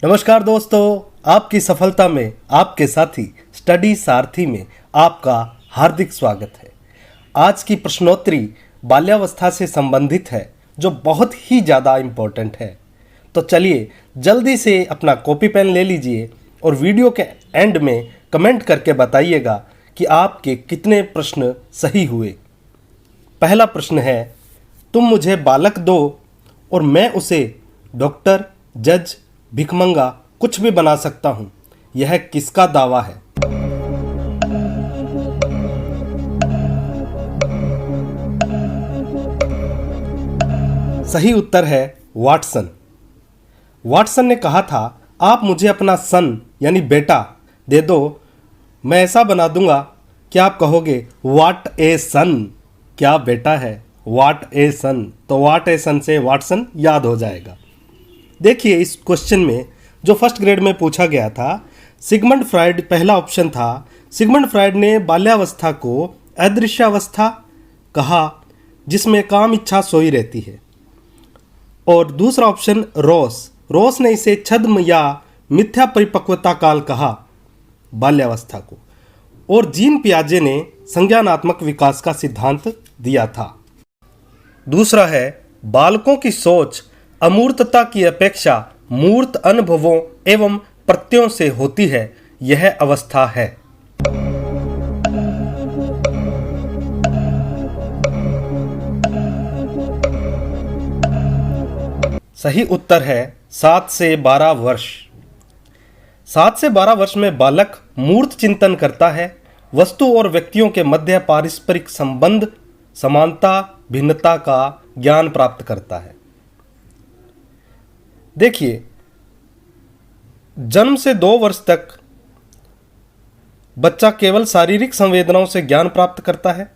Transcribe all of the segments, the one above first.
नमस्कार दोस्तों, आपकी सफलता में आपके साथी स्टडी सारथी में आपका हार्दिक स्वागत है। आज की प्रश्नोत्तरी बाल्यावस्था से संबंधित है, जो बहुत ही ज़्यादा इम्पोर्टेंट है। तो चलिए जल्दी से अपना कॉपी पेन ले लीजिए और वीडियो के एंड में कमेंट करके बताइएगा कि आपके कितने प्रश्न सही हुए। पहला प्रश्न है, तुम मुझे बालक दो और मैं उसे डॉक्टर, जज, भिखमंगा कुछ भी बना सकता हूं। यह किसका दावा है? सही उत्तर है वाटसन। वाटसन ने कहा था, आप मुझे अपना सन यानी बेटा दे दो, मैं ऐसा बना दूंगा कि आप कहोगे वाट ए सन, क्या बेटा है, वाट ए सन। तो वाट ए सन से वाटसन याद हो जाएगा। देखिए इस क्वेश्चन में जो फर्स्ट ग्रेड में पूछा गया था, सिगमंड फ्राइड पहला ऑप्शन था। सिगमंड फ्राइड ने बाल्यावस्था को अदृश्यावस्था कहा, जिसमें काम इच्छा सोई रहती है। और दूसरा ऑप्शन रोस ने इसे छद्म या मिथ्या परिपक्वता काल कहा बाल्यावस्था को। और जीन पियाजे ने संज्ञानात्मक विकास का सिद्धांत दिया था। दूसरा है, बालकों की सोच अमूर्तता की अपेक्षा मूर्त अनुभवों एवं प्रत्ययों से होती है, यह अवस्था है। सही उत्तर है 7 से 12 वर्ष। 7 से 12 वर्ष में बालक मूर्त चिंतन करता है, वस्तु और व्यक्तियों के मध्य पारस्परिक संबंध, समानता, भिन्नता का ज्ञान प्राप्त करता है। देखिए, जन्म से 2 वर्ष तक बच्चा केवल शारीरिक संवेदनाओं से ज्ञान प्राप्त करता है।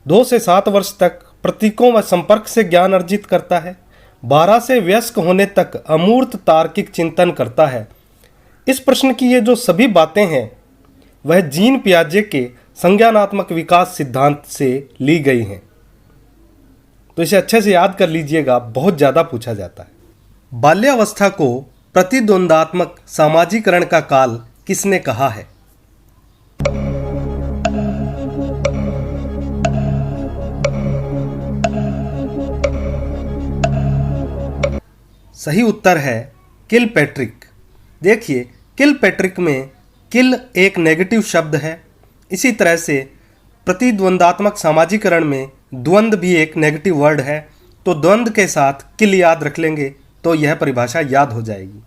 2 से 7 वर्ष तक प्रतीकों व संपर्क से ज्ञान अर्जित करता है। 12 से वयस्क होने तक अमूर्त तार्किक चिंतन करता है। इस प्रश्न की ये जो सभी बातें हैं, वह जीन पियाजे के संज्ञानात्मक विकास सिद्धांत से ली गई हैं। तो इसे अच्छे से याद कर लीजिएगा, बहुत ज़्यादा पूछा जाता है। बाल्यावस्था को प्रतिद्वंदात्मक सामाजिकरण का काल किसने कहा है? सही उत्तर है किलपैट्रिक। देखिए, किलपैट्रिक में किल एक नेगेटिव शब्द है। इसी तरह से प्रतिद्वंदात्मक सामाजिकरण में द्वंद भी एक नेगेटिव वर्ड है। तो द्वंद के साथ किल याद रख लेंगे तो यह परिभाषा याद हो जाएगी।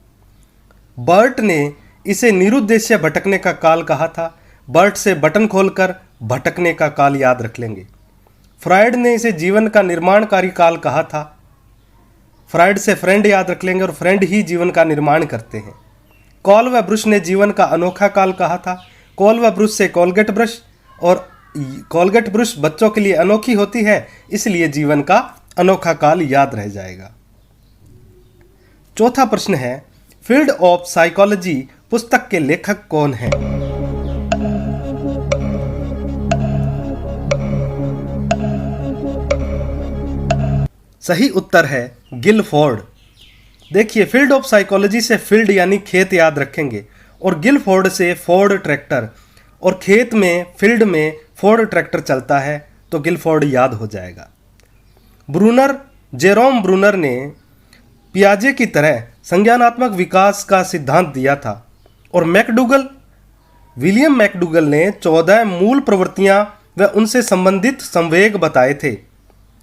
बर्ट ने इसे निरुद्देश्य भटकने का काल कहा था। बर्ट से बटन खोलकर भटकने का काल याद रख लेंगे। फ्रायड ने इसे जीवन का निर्माणकारी काल कहा था। फ्रायड से फ्रेंड याद रख लेंगे और फ्रेंड ही जीवन का निर्माण करते हैं। कॉल व ब्रुश ने जीवन का अनोखा काल कहा था। कॉल व ब्रुश से कोलगेट ब्रश, और कोलगेट ब्रश बच्चों के लिए अनोखी होती है, इसलिए जीवन का अनोखा काल याद रह जाएगा। चौथा प्रश्न है, फील्ड ऑफ साइकोलॉजी पुस्तक के लेखक कौन हैं? सही उत्तर है गिलफोर्ड। देखिए, फील्ड ऑफ साइकोलॉजी से फील्ड यानी खेत याद रखेंगे और गिलफोर्ड से फोर्ड ट्रैक्टर, और खेत में फील्ड में फोर्ड ट्रैक्टर चलता है तो गिलफोर्ड याद हो जाएगा। जेरोम ब्रूनर ने पियाजे की तरह संज्ञानात्मक विकास का सिद्धांत दिया था। और विलियम मैकडूगल ने 14 मूल प्रवृत्तियां व उनसे संबंधित संवेग बताए थे।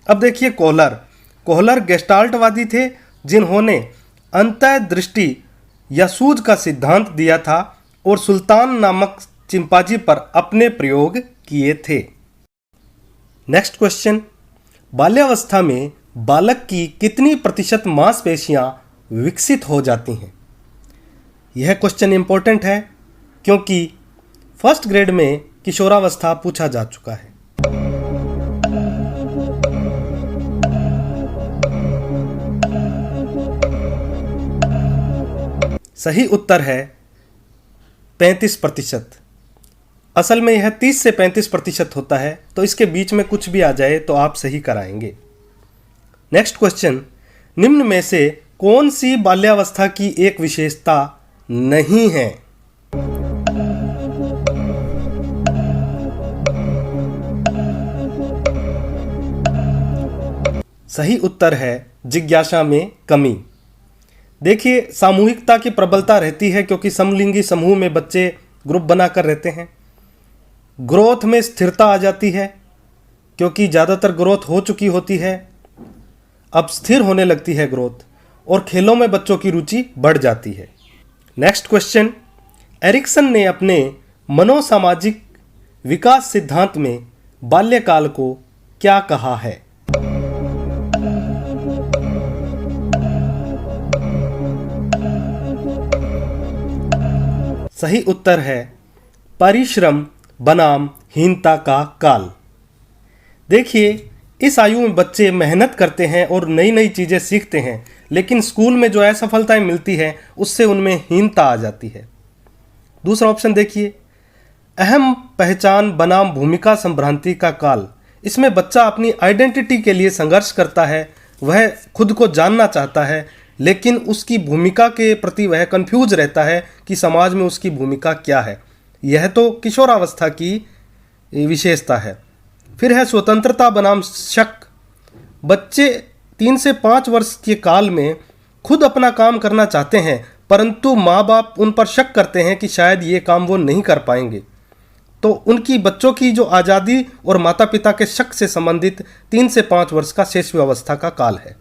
अब देखिए, कोहलर गेस्टाल्टवादी थे, जिन्होंने अंतःदृष्टि या सूझ का सिद्धांत दिया था और सुल्तान नामक चिंपांजी पर अपने प्रयोग किए थे। नेक्स्ट क्वेश्चन, बाल्यावस्था में बालक की कितनी प्रतिशत मांसपेशियां विकसित हो जाती हैं? यह क्वेश्चन इंपॉर्टेंट है क्योंकि फर्स्ट ग्रेड में किशोरावस्था पूछा जा चुका है। सही उत्तर है 35%। असल में यह 30 से 35% होता है, तो इसके बीच में कुछ भी आ जाए तो आप सही कराएंगे। नेक्स्ट क्वेश्चन, निम्न में से कौन सी बाल्यावस्था की एक विशेषता नहीं है? सही उत्तर है जिज्ञासा में कमी। देखिए, सामूहिकता की प्रबलता रहती है क्योंकि समलिंगी समूह में बच्चे ग्रुप बनाकर रहते हैं। ग्रोथ में स्थिरता आ जाती है क्योंकि ज़्यादातर ग्रोथ हो चुकी होती है, अब स्थिर होने लगती है ग्रोथ, और खेलों में बच्चों की रुचि बढ़ जाती है। नेक्स्ट क्वेश्चन, एरिक्सन ने अपने मनोसामाजिक विकास सिद्धांत में बाल्यकाल को क्या कहा है? सही उत्तर है परिश्रम बनाम हीनता का काल। देखिए, इस आयु में बच्चे मेहनत करते हैं और नई नई चीज़ें सीखते हैं, लेकिन स्कूल में जो असफलताएं मिलती है उससे उनमें हीनता आ जाती है। दूसरा ऑप्शन देखिए, अहम पहचान बनाम भूमिका संभ्रांति का काल। इसमें बच्चा अपनी आइडेंटिटी के लिए संघर्ष करता है, वह खुद को जानना चाहता है, लेकिन उसकी भूमिका के प्रति वह कंफ्यूज रहता है कि समाज में उसकी भूमिका क्या है। यह तो किशोरावस्था की विशेषता है। फिर है स्वतंत्रता बनाम शक। बच्चे 3 से 5 वर्ष के काल में खुद अपना काम करना चाहते हैं, परंतु माँ बाप उन पर शक करते हैं कि शायद ये काम वो नहीं कर पाएंगे। तो उनकी बच्चों की जो आज़ादी और माता पिता के शक से संबंधित 3 से 5 वर्ष का शैशवावस्था का काल है।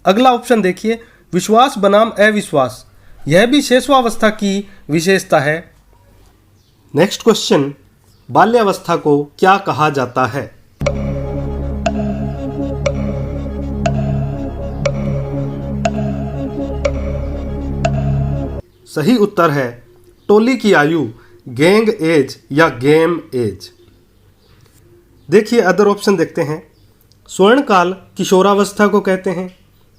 अगला ऑप्शन देखिए, विश्वास बनाम अविश्वास। यह भी शैशवावस्था की विशेषता है। नेक्स्ट क्वेश्चन, बाल्यावस्था को क्या कहा जाता है? सही उत्तर है टोली की आयु, गैंग एज या गेम एज। देखिए, अदर ऑप्शन देखते हैं। स्वर्णकाल किशोरावस्था को कहते हैं।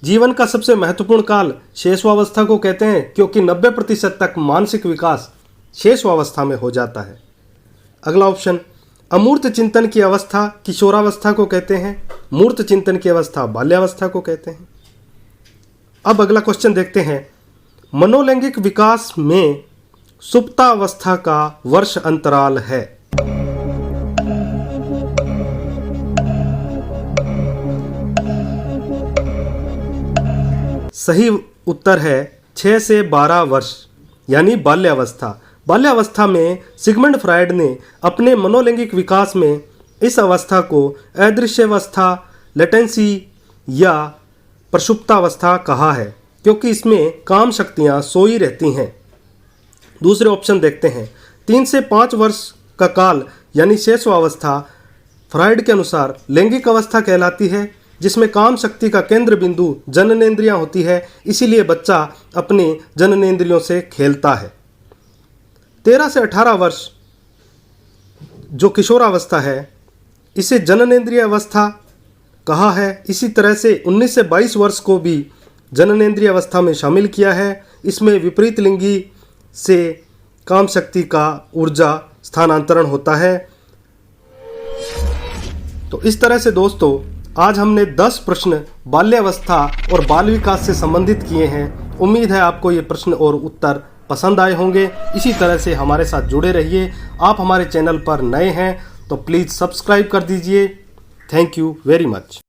जीवन का सबसे महत्वपूर्ण काल शैशवावस्था को कहते हैं क्योंकि 90% तक मानसिक विकास शैशवावस्था में हो जाता है। अगला ऑप्शन, अमूर्त चिंतन की अवस्था किशोरावस्था को कहते हैं। मूर्त चिंतन की अवस्था बाल्यावस्था को कहते हैं। अब अगला क्वेश्चन देखते हैं, मनोलैंगिक विकास में सुप्तावस्था का वर्ष अंतराल है। सही उत्तर है 6 से 12 वर्ष यानी बाल्यावस्था। बाल्यावस्था में सिगमंड फ्रायड ने अपने मनोलैंगिक विकास में इस अवस्था को अदृश्यावस्था, लेटेंसी या प्रसुप्तावस्था कहा है क्योंकि इसमें काम शक्तियाँ सोई रहती हैं। दूसरे ऑप्शन देखते हैं। 3 से 5 वर्ष का काल यानी शैशवावस्था फ्रायड के अनुसार लैंगिक अवस्था कहलाती है, जिसमें काम शक्ति का केंद्र बिंदु जननेंद्रियां होती है, इसीलिए बच्चा अपने जननेंद्रियों से खेलता है। 13 से 18 वर्ष जो किशोरावस्था है, इसे जननेंद्रिय अवस्था कहा है। इसी तरह से 19 से 22 वर्ष को भी जननेंद्रिय अवस्था में शामिल किया है। इसमें विपरीत लिंगी से काम शक्ति का ऊर्जा स्थानांतरण होता है। तो इस तरह से दोस्तों, आज हमने 10 प्रश्न बाल्यावस्था और बाल विकास से संबंधित किए हैं। उम्मीद है आपको ये प्रश्न और उत्तर पसंद आए होंगे। इसी तरह से हमारे साथ जुड़े रहिए। आप हमारे चैनल पर नए हैं तो प्लीज़ सब्सक्राइब कर दीजिए। Thank you very much.